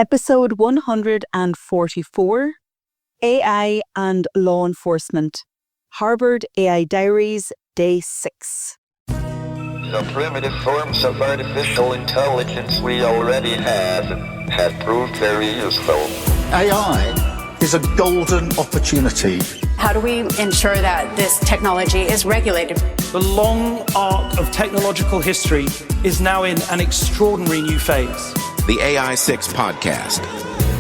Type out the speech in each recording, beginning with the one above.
Episode 144, AI and Law Enforcement, Harvard AI Diaries, Day 6. The primitive forms of artificial intelligence we already have proved very useful. AI is a golden opportunity. How do we ensure that this technology is regulated? The long arc of technological history is now in an extraordinary new phase. The AI6 Podcast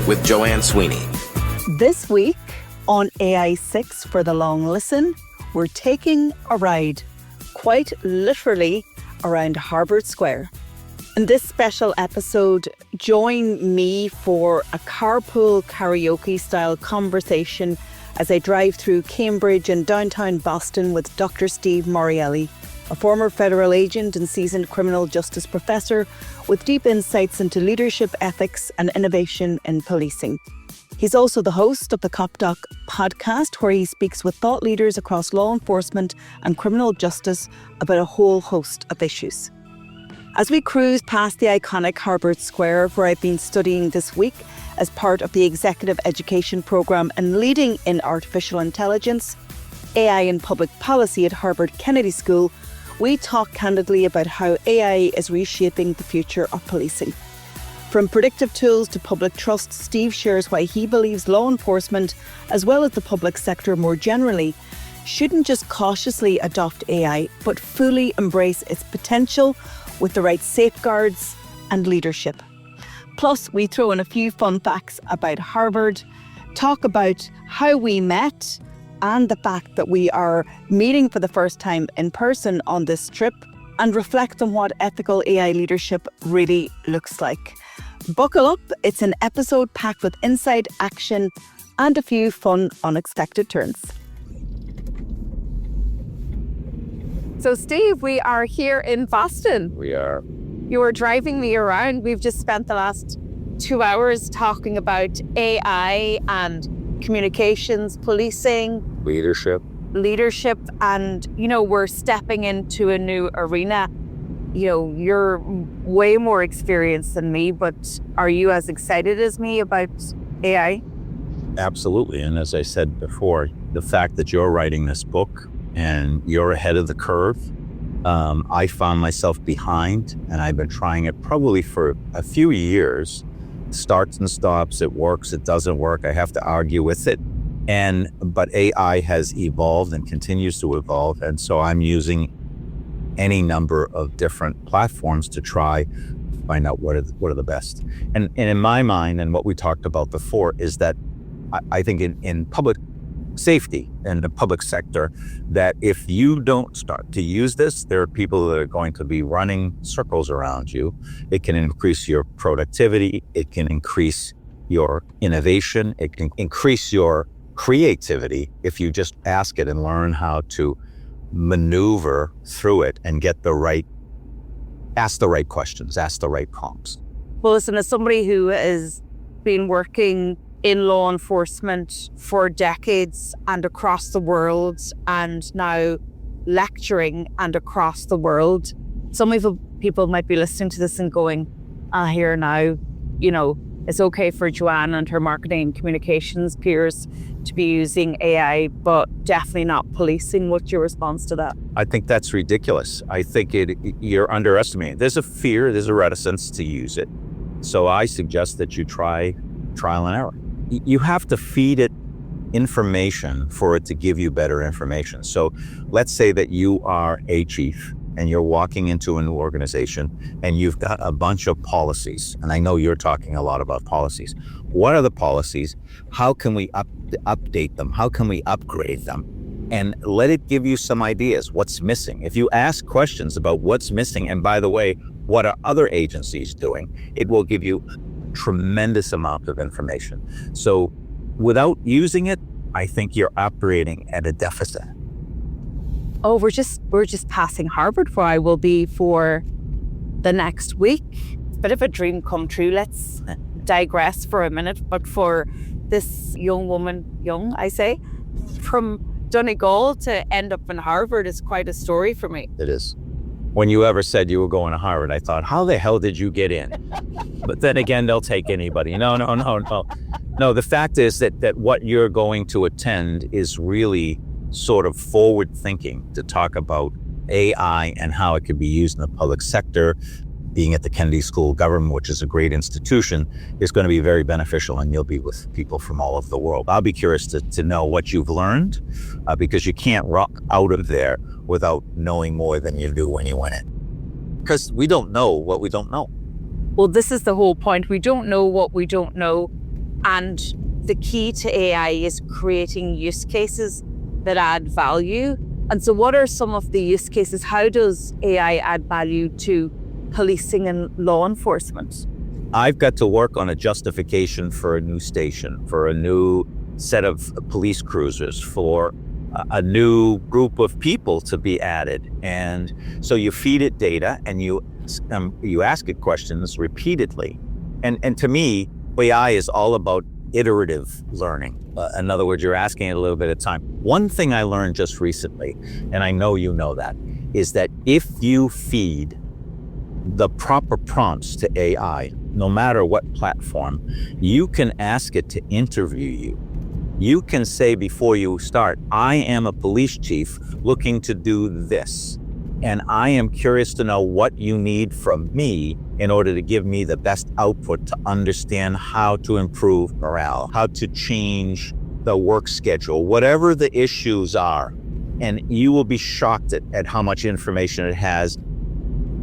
with Joanne Sweeney. This week on AI6 for the long listen, we're taking a ride, quite literally, around Harvard Square. In this special episode, join me for a carpool karaoke-style conversation as I drive through Cambridge and downtown Boston with Dr Steve Morreale, a former federal agent and seasoned criminal justice professor with deep insights into leadership, ethics and innovation in policing. He's also the host of the CopDoc Podcast, where he speaks with thought leaders across law enforcement and criminal justice about a whole host of issues. As we cruise past the iconic Harvard Square, where I've been studying this week as part of the executive education program and leading in artificial intelligence, AI and public policy at Harvard Kennedy School, we talk candidly about how AI is reshaping the future of policing. From predictive tools to public trust, Steve shares why he believes law enforcement, as well as the public sector more generally, shouldn't just cautiously adopt AI, but fully embrace its potential with the right safeguards and leadership. Plus, we throw in a few fun facts about Harvard, talk about how we met, and the fact that we are meeting for the first time in person on this trip, and reflect on what ethical AI leadership really looks like. Buckle up, it's an episode packed with insight, action, and a few fun, unexpected turns. So Steve, we are here in Boston. We are. You were driving me around. We've just spent the last 2 hours talking about AI and communications, policing, leadership, and we're stepping into a new arena. You're way more experienced than me, but are you as excited as me about AI? Absolutely. And as I said before, the fact that you're writing this book and you're ahead of the curve, I found myself behind, and I've been trying it probably for a few years. Starts and stops, it works, it doesn't work, I have to argue with it. But AI has evolved and continues to evolve, and so I'm using any number of different platforms to try find out what are the best. And in my mind, and what we talked about before, is that I think in public safety and the public sector, that if you don't start to use this, there are people that are going to be running circles around you. It can increase your productivity. It can increase your innovation. It can increase your creativity if you just ask it and learn how to maneuver through it and ask the right questions, ask the right prompts. Well, listen, as somebody who has been working in law enforcement for decades and across the world, and now lecturing and across the world, some of the people might be listening to this and going, here now, it's okay for Joanne and her marketing and communications peers to be using AI, but definitely not policing. What's your response to that? I think that's ridiculous. I think you're underestimating. There's a fear, there's a reticence to use it. So I suggest that you try trial and error. You have to feed it information for it to give you better information. So let's say that you are a chief and you're walking into a new organization and you've got a bunch of policies. And I know you're talking a lot about policies. What are the policies? How can we update them? How can we upgrade them? And let it give you some ideas. What's missing? If you ask questions about what's missing, and by the way, what are other agencies doing, it will give you tremendous amount of information. So without using it, I think you're operating at a deficit. Oh, we're just passing Harvard, where I will be for the next week. It's a bit of a dream come true. Let's digress for a minute. But for this young woman, from Donegal to end up in Harvard is quite a story for me. It is. When you ever said you were going to Harvard, I thought, how the hell did you get in? But then again, they'll take anybody. No. No, the fact is that what you're going to attend is really sort of forward thinking to talk about AI and how it could be used in the public sector. Being at the Kennedy School of Government, which is a great institution, is going to be very beneficial, and you'll be with people from all over the world. I'll be curious to know what you've learned, because you can't rock out of there without knowing more than you do when you went in. Because we don't know what we don't know. Well, this is the whole point. We don't know what we don't know. And the key to AI is creating use cases that add value. And so what are some of the use cases? How does AI add value to policing and law enforcement? I've got to work on a justification for a new station, for a new set of police cruisers, for a new group of people to be added. And so you feed it data and you ask it questions repeatedly. And to me, AI is all about iterative learning. In other words, you're asking it a little bit at a time. One thing I learned just recently, and I know you know that, is that if you feed the proper prompts to AI, no matter what platform, you can ask it to interview you. You can say before you start, I am a police chief looking to do this, and I am curious to know what you need from me in order to give me the best output to understand how to improve morale, how to change the work schedule, whatever the issues are. And you will be shocked at how much information it has.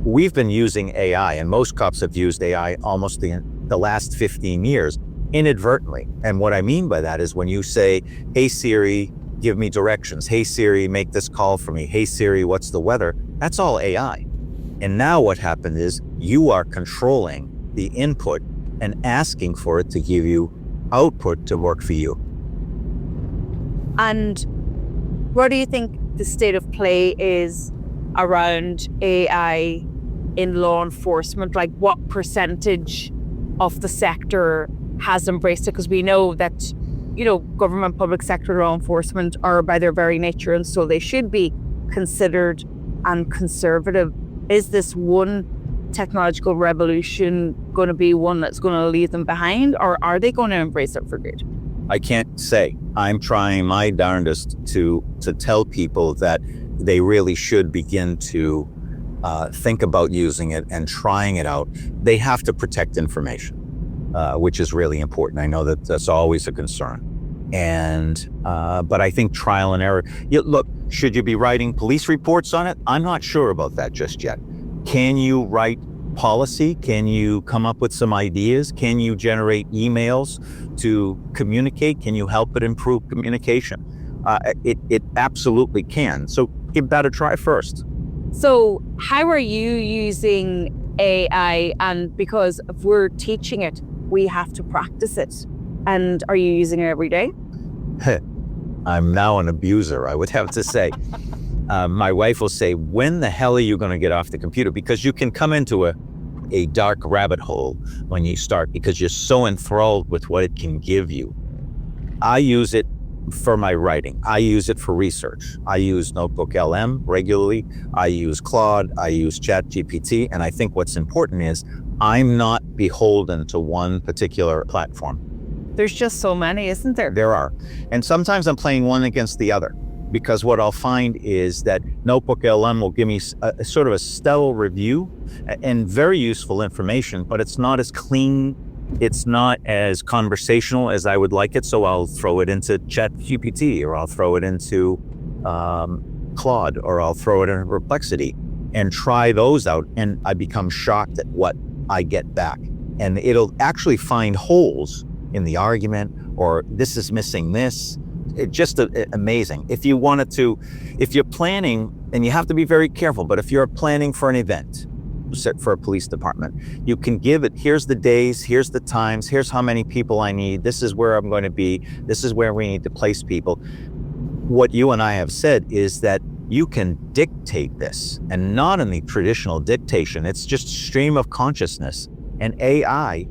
We've been using AI, and most cops have used AI almost the last 15 years, inadvertently. And what I mean by that is when you say, hey Siri, give me directions. Hey Siri, make this call for me. Hey Siri, what's the weather? That's all AI. And now what happened is you are controlling the input and asking for it to give you output to work for you. And where do you think the state of play is around AI in law enforcement? Like, what percentage of the sector has embraced it? Because we know that, government, public sector law enforcement are by their very nature, and so they should be considered and conservative. Is this one technological revolution going to be one that's going to leave them behind, or are they going to embrace it for good? I can't say. I'm trying my darndest to tell people that they really should begin to think about using it and trying it out. They have to protect information, which is really important. I know that that's always a concern. But I think trial and error. Look, should you be writing police reports on it? I'm not sure about that just yet. Can you write policy? Can you come up with some ideas? Can you generate emails to communicate? Can you help it improve communication? It absolutely can. So give that a try first. So how are you using AI? And because if we're teaching it, we have to practice it. And are you using it every day? I'm now an abuser, I would have to say. My wife will say, when the hell are you going to get off the computer? Because you can come into a dark rabbit hole when you start because you're so enthralled with what it can give you. I use it for my writing. I use it for research. I use Notebook LM regularly. I use Claude. I use ChatGPT. And I think what's important is I'm not beholden to one particular platform. There's just so many, isn't there? There are. And sometimes I'm playing one against the other, because what I'll find is that Notebook LM will give me a sort of a stellar review and very useful information, but it's not as clean. It's not as conversational as I would like it. So I'll throw it into ChatGPT, or I'll throw it into Claude, or I'll throw it in Perplexity and try those out. And I become shocked at what I get back. And it'll actually find holes in the argument, or this is missing this. It's just amazing. If you're planning, and you have to be very careful, but if you're planning for an event, for a police department, you can give it, here's the days, here's the times, here's how many people I need, this is where I'm going to be, this is where we need to place people. What you and I have said is that you can dictate this, and not in the traditional dictation, it's just stream of consciousness. And AI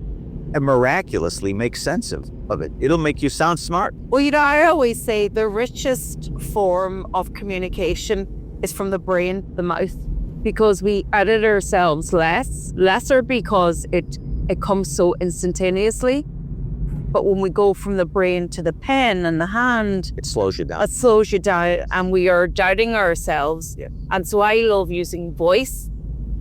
miraculously makes sense of it. It'll make you sound smart. Well, I always say the richest form of communication is from the brain, the mouth. because we edit ourselves lesser because it comes so instantaneously. But when we go from the brain to the pen and the hand, It slows you down. it slows you down, and we are doubting ourselves. Yeah. And so I love using voice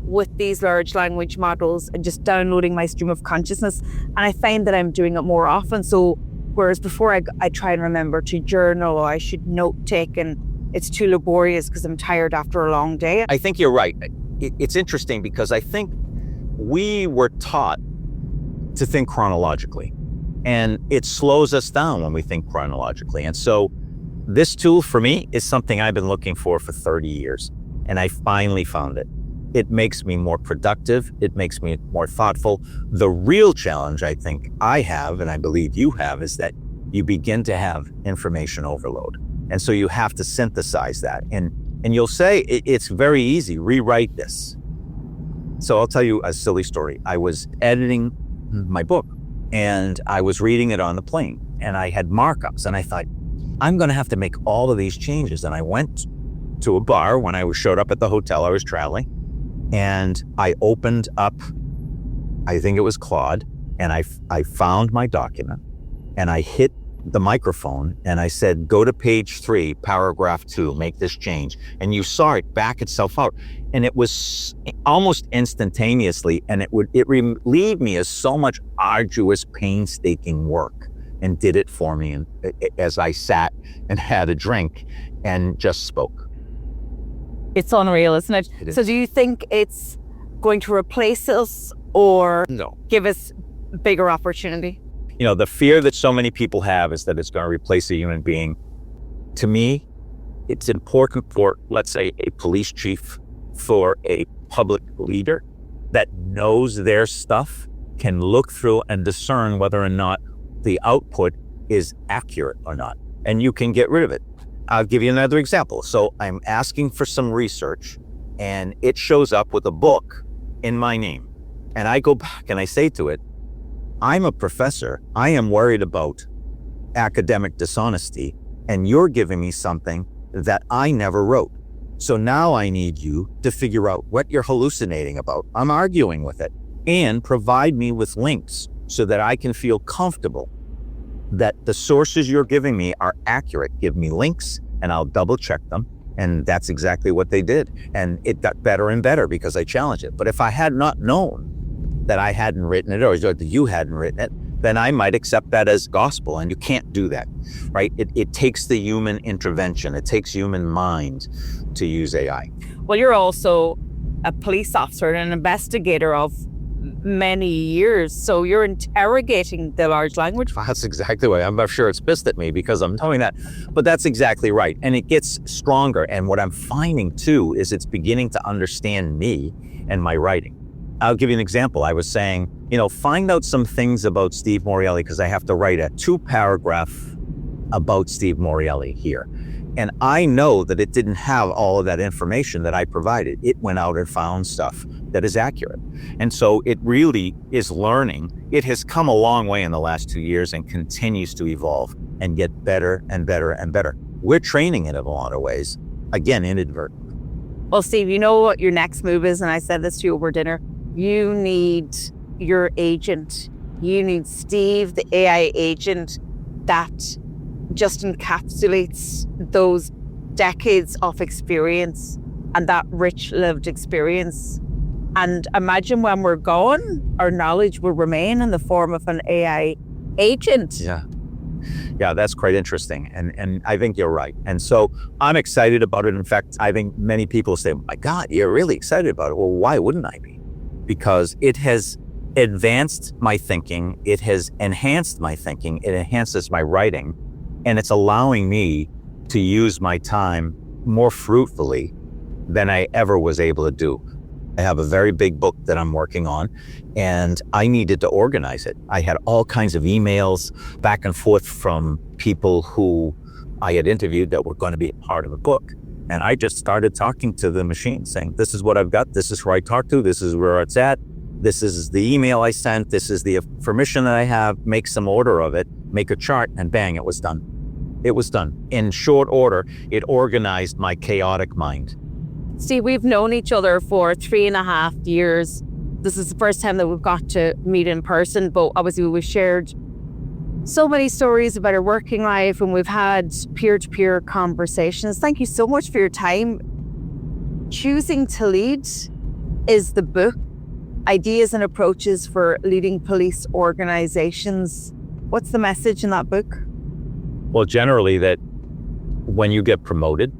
with these large language models and just downloading my stream of consciousness. And I find that I'm doing it more often. So whereas before I try and remember to journal, or I should note take, and it's too laborious because I'm tired after a long day. I think you're right. It's interesting because I think we were taught to think chronologically, and it slows us down when we think chronologically. And so this tool for me is something I've been looking for 30 years, and I finally found it. It makes me more productive. It makes me more thoughtful. The real challenge I think I have, and I believe you have, is that you begin to have information overload. And so you have to synthesize that. And you'll say, it's very easy, rewrite this. So I'll tell you a silly story. I was editing my book and I was reading it on the plane, and I had markups, and I thought, I'm gonna have to make all of these changes. And I went to a bar when I showed up at the hotel I was traveling, and I opened up, I think it was Claude, and I found my document, and I hit the microphone and I said, go to page 3, paragraph 2, make this change. And you saw it back itself out. And it was almost instantaneously, and it relieved me of so much arduous, painstaking work, and did it for me. And as I sat and had a drink and just spoke. It's unreal, isn't it? It is. So do you think it's going to replace us or No. give us bigger opportunity? You know, the fear that so many people have is that it's going to replace a human being. To me, it's important for, let's say, a police chief, for a public leader that knows their stuff, can look through and discern whether or not the output is accurate or not. And you can get rid of it. I'll give you another example. So I'm asking for some research, and it shows up with a book in my name. And I go back and I say to it, I'm a professor. I am worried about academic dishonesty, and you're giving me something that I never wrote. So now I need you to figure out what you're hallucinating about. I'm arguing with it, and provide me with links so that I can feel comfortable that the sources you're giving me are accurate. Give me links and I'll double check them. And that's exactly what they did. And it got better and better because I challenged it. But if I had not known that I hadn't written it, or that you hadn't written it, then I might accept that as gospel. And you can't do that, right? It takes the human intervention. It takes human mind to use AI. Well, you're also a police officer and an investigator of many years. So you're interrogating the large language. That's exactly right. I'm sure it's pissed at me because I'm doing that, but that's exactly right. And it gets stronger. And what I'm finding too is it's beginning to understand me and my writing. I'll give you an example. I was saying, find out some things about Steve Morreale, because I have to write a 2-paragraph about Steve Morreale here. And I know that it didn't have all of that information that I provided. It went out and found stuff that is accurate. And so it really is learning. It has come a long way in the last 2 years and continues to evolve and get better and better and better. We're training it in a lot of ways, again, inadvertently. Well, Steve, you know what your next move is, and I said this to you over dinner. You need your agent. You need Steve, the AI agent that just encapsulates those decades of experience and that rich lived experience. And imagine when we're gone, our knowledge will remain in the form of an AI agent. Yeah, that's quite interesting. And I think you're right. And so I'm excited about it. In fact, I think many people say, my God, you're really excited about it. Well, why wouldn't I be? Because it has advanced my thinking. It has enhanced my thinking. It enhances my writing. And it's allowing me to use my time more fruitfully than I ever was able to do. I have a very big book that I'm working on, and I needed to organize it. I had all kinds of emails back and forth from people who I had interviewed that were going to be a part of the book. And I just started talking to the machine saying, this is what I've got. This is who I talked to. This is where it's at. This is the email I sent. This is the permission that I have. Make some order of it, make a chart, and bang, it was done. It was done. In short order, it organized my chaotic mind. Steve, we've known each other for 3.5 years. This is the first time that we've got to meet in person, but obviously we've shared so many stories about our working life and we've had peer-to-peer conversations. Thank you so much for your time. Choosing to Lead is the book, Ideas and Approaches for Leading Police Organizations. What's the message in that book? Well, generally that when you get promoted,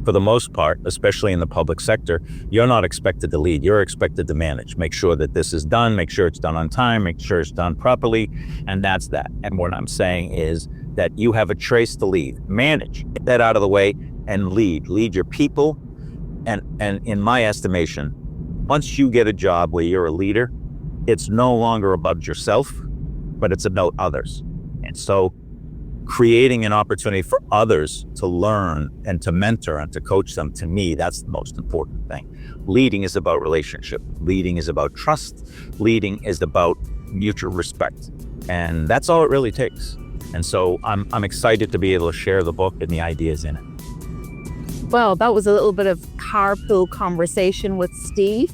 for the most part, especially in the public sector, you're not expected to lead. You're expected to manage. Make sure that this is done, make sure it's done on time, make sure it's done properly, and that's that. And what I'm saying is that you have a choice to lead. Manage, get that out of the way, and lead. Lead your people. And in my estimation, once you get a job where you're a leader, it's no longer about yourself, but it's about others. And so creating an opportunity for others to learn and to mentor and to coach them, to me, that's the most important thing. Leading is about relationship. Leading is about trust. Leading is about mutual respect. And that's all it really takes. And so I'm excited to be able to share the book and the ideas in it. Well, that was a little bit of carpool conversation with Steve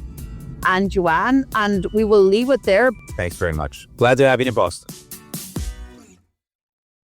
and Joanne, and we will leave it there. Thanks very much. Glad to have you in Boston.